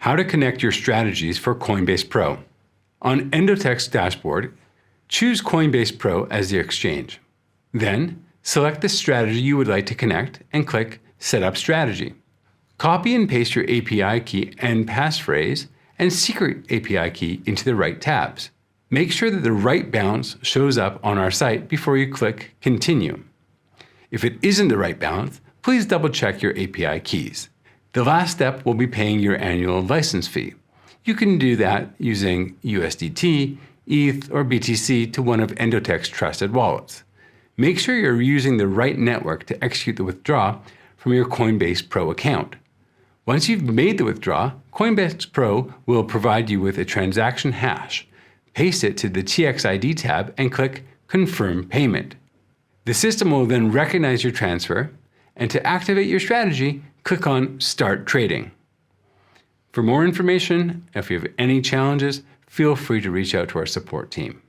How to connect your strategies for Coinbase Pro. On EndoTech's dashboard, choose Coinbase Pro as the exchange. Then, select the strategy you would like to connect and click Set Up Strategy. Copy and paste your API key and passphrase and secret API key into the right tabs. Make sure that the right balance shows up on our site before you click Continue. If it isn't the right balance, please double-check your API keys. The last step will be paying your annual license fee. You can do that using USDT, ETH, or BTC to one of EndoTech's trusted wallets. Make sure you're using the right network to execute the withdrawal from your Coinbase Pro account. Once you've made the withdrawal, Coinbase Pro will provide you with a transaction hash. Paste it to the TXID tab and click Confirm Payment. The system will then recognize your transfer, and to activate your strategy, click on Start Trading. For more information, if you have any challenges, feel free to reach out to our support team.